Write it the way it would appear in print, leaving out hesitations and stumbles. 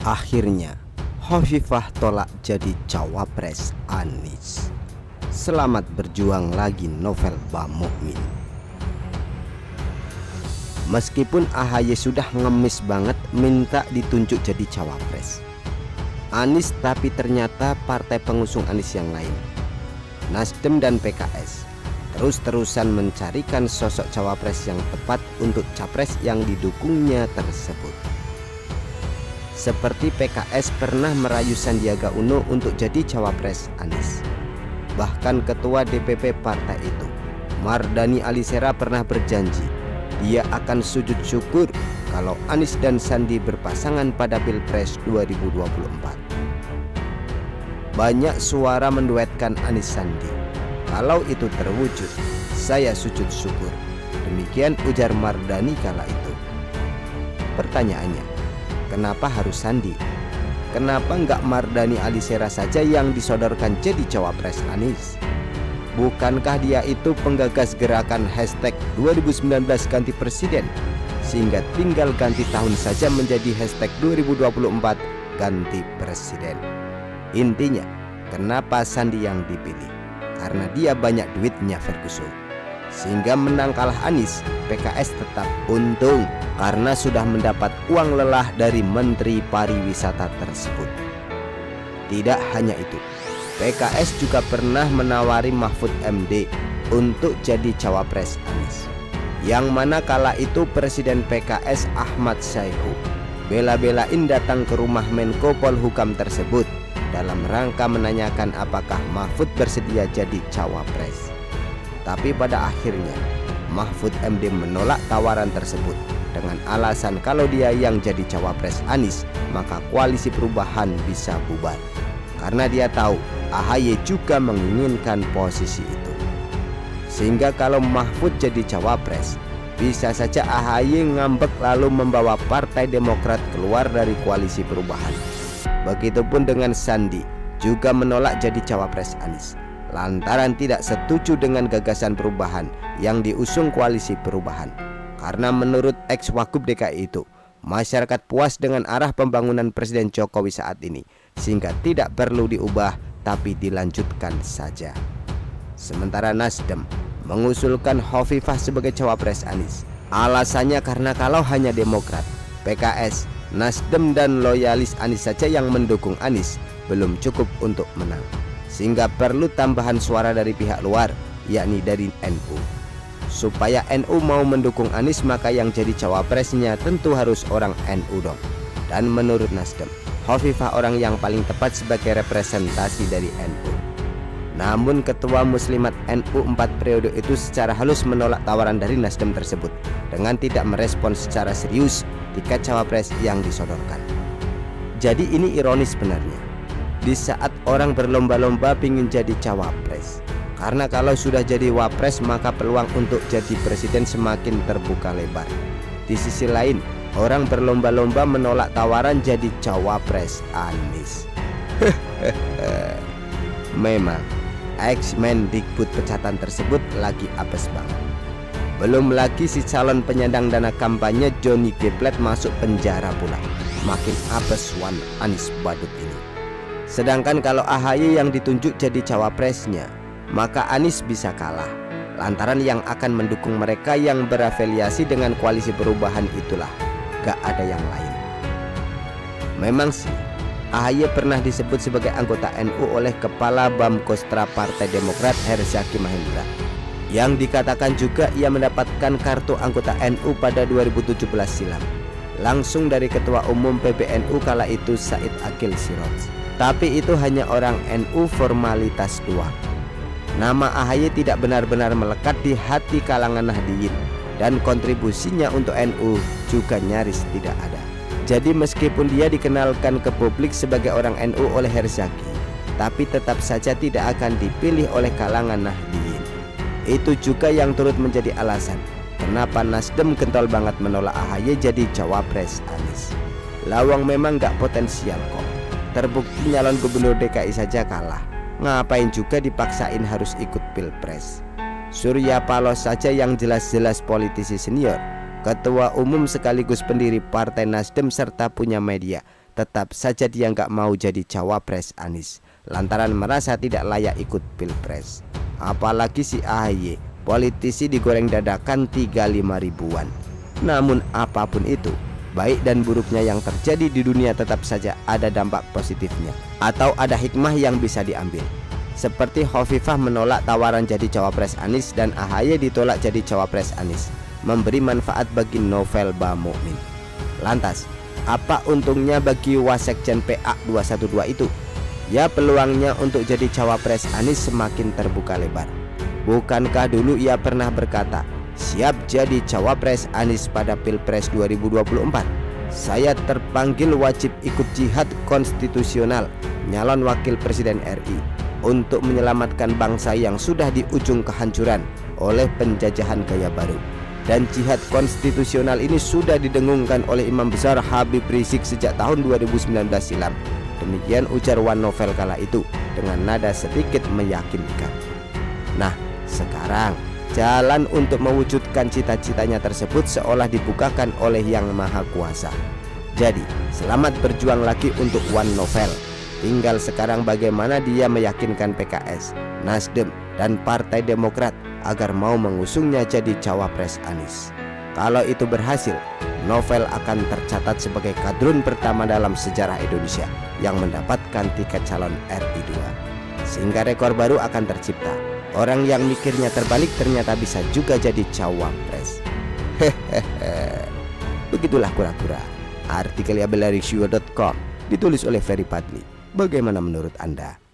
Akhirnya Hovifah tolak jadi cawapres Anies. Selamat berjuang lagi Novel Bamukmin. Meskipun AHY sudah ngemis banget minta ditunjuk jadi cawapres Anies, tapi ternyata partai pengusung Anies yang lain, Nasdem dan PKS, terus-terusan mencarikan sosok cawapres yang tepat untuk capres yang didukungnya tersebut. Seperti PKS pernah merayu Sandiaga Uno untuk jadi cawapres Anies. Bahkan ketua DPP partai itu, Mardhani Alisera, pernah berjanji dia akan sujud syukur kalau Anies dan Sandi berpasangan pada Pilpres 2024. Banyak suara menduetkan Anies Sandi. Kalau itu terwujud, saya sujud syukur. Demikian ujar Mardhani kala itu. Pertanyaannya, kenapa harus Sandi? Kenapa nggak Mardhani Alisera saja yang disodorkan jadi cawapres Anies? Bukankah dia itu penggagas gerakan hashtag 2019 ganti presiden, sehingga tinggal ganti tahun saja menjadi hashtag 2024 ganti presiden? Intinya, kenapa Sandi yang dipilih? Karena dia banyak duitnya Ferguson. Sehingga menang kalah Anies, PKS tetap untung karena sudah mendapat uang lelah dari Menteri Pariwisata tersebut. Tidak hanya itu, PKS juga pernah menawari Mahfud MD untuk jadi cawapres Anies, yang mana kala itu Presiden PKS Ahmad Saihu bela-belain datang ke rumah Menko Polhukam tersebut dalam rangka menanyakan apakah Mahfud bersedia jadi cawapres. Tapi pada akhirnya Mahfud MD menolak tawaran tersebut dengan alasan kalau dia yang jadi cawapres Anies, maka koalisi perubahan bisa bubar. Karena dia tahu AHY juga menginginkan posisi itu. Sehingga kalau Mahfud jadi cawapres, bisa saja AHY ngambek lalu membawa Partai Demokrat keluar dari koalisi perubahan. Begitupun dengan Sandi, juga menolak jadi cawapres Anies lantaran tidak setuju dengan gagasan perubahan yang diusung koalisi perubahan. Karena menurut ex-Wagub DKI itu, masyarakat puas dengan arah pembangunan Presiden Jokowi saat ini, sehingga tidak perlu diubah tapi dilanjutkan saja. Sementara Nasdem mengusulkan Hovifah sebagai cawapres Anies. Alasannya karena kalau hanya Demokrat, PKS, Nasdem dan loyalis Anies saja yang mendukung Anies belum cukup untuk menang, sehingga perlu tambahan suara dari pihak luar, yakni dari NU. Supaya NU mau mendukung Anies, maka yang jadi cawapresnya tentu harus orang NU dong. Dan menurut Nasdem, Hovifah orang yang paling tepat sebagai representasi dari NU. Namun ketua Muslimat NU 4 periode itu secara halus menolak tawaran dari Nasdem tersebut dengan tidak merespon secara serius tiket cawapres yang disodorkan. Jadi ini ironis sebenarnya, di saat orang berlomba-lomba ingin jadi cawapres, karena kalau sudah jadi wapres maka peluang untuk jadi presiden semakin terbuka lebar. Di sisi lain, orang berlomba-lomba menolak tawaran jadi cawapres Anies. Memang ex-Mendikbud pecatan tersebut lagi apes banget. Belum lagi si calon penyandang dana kampanye Johnny G. Plate masuk penjara pula. Makin apes Wan Anies badut ini. Sedangkan kalau AHY yang ditunjuk jadi cawapresnya, maka Anies bisa kalah lantaran yang akan mendukung mereka yang berafiliasi dengan koalisi perubahan itulah, gak ada yang lain. Memang sih AHY pernah disebut sebagai anggota NU oleh Kepala Bamkostra Partai Demokrat Herzaki Mahendra, yang dikatakan juga ia mendapatkan kartu anggota NU pada 2017 silam langsung dari Ketua Umum PBNU kala itu Said Akil Siroj. Tapi itu hanya orang NU formalitas doang. Nama AHY tidak benar-benar melekat di hati kalangan Nahdliyin, dan kontribusinya untuk NU juga nyaris tidak ada. Jadi meskipun dia dikenalkan ke publik sebagai orang NU oleh Herzaki, tapi tetap saja tidak akan dipilih oleh kalangan Nahdliyin. Itu juga yang turut menjadi alasan kenapa Nasdem kental banget menolak AHY jadi cawapres Anies. Lawang memang gak potensial kok. Terbukti nyalon gubernur DKI saja kalah, ngapain juga dipaksain harus ikut pilpres. Surya Paloh saja yang jelas-jelas politisi senior, ketua umum sekaligus pendiri Partai Nasdem serta punya media, tetap saja dia nggak mau jadi cawapres Anies lantaran merasa tidak layak ikut pilpres. Apalagi si AHY, politisi digoreng dadakan 35 ribuan. Namun apapun itu, baik dan buruknya yang terjadi di dunia tetap saja ada dampak positifnya atau ada hikmah yang bisa diambil. Seperti Hovifah menolak tawaran jadi cawapres Anies dan AHY ditolak jadi cawapres Anies, memberi manfaat bagi Novel Bamomin. Lantas, apa untungnya bagi Wasekjen PA 212 itu? Ya, peluangnya untuk jadi cawapres Anies semakin terbuka lebar. Bukankah dulu ia pernah berkata, siap jadi cawapres Anies pada Pilpres 2024? Saya terpanggil wajib ikut jihad konstitusional nyalon wakil presiden RI untuk menyelamatkan bangsa yang sudah di ujung kehancuran oleh penjajahan gaya baru. Dan jihad konstitusional ini sudah didengungkan oleh Imam Besar Habib Rizik sejak tahun 2019 silam. Demikian ujar One Novel kala itu dengan nada sedikit meyakinkan. Nah, sekarang jalan untuk mewujudkan cita-citanya tersebut seolah dibukakan oleh Yang Maha Kuasa. Jadi, selamat berjuang lagi untuk One Novel. Tinggal sekarang bagaimana dia meyakinkan PKS, Nasdem, dan Partai Demokrat agar mau mengusungnya jadi cawapres Anies. Kalau itu berhasil, Novel akan tercatat sebagai kadrun pertama dalam sejarah Indonesia yang mendapatkan tiket calon RI 2. Sehingga rekor baru akan tercipta. Orang yang mikirnya terbalik ternyata bisa juga jadi cawapres. Begitulah kura-kura. Artikel yabelariksua.com ditulis oleh Ferry Padli. Bagaimana menurut Anda?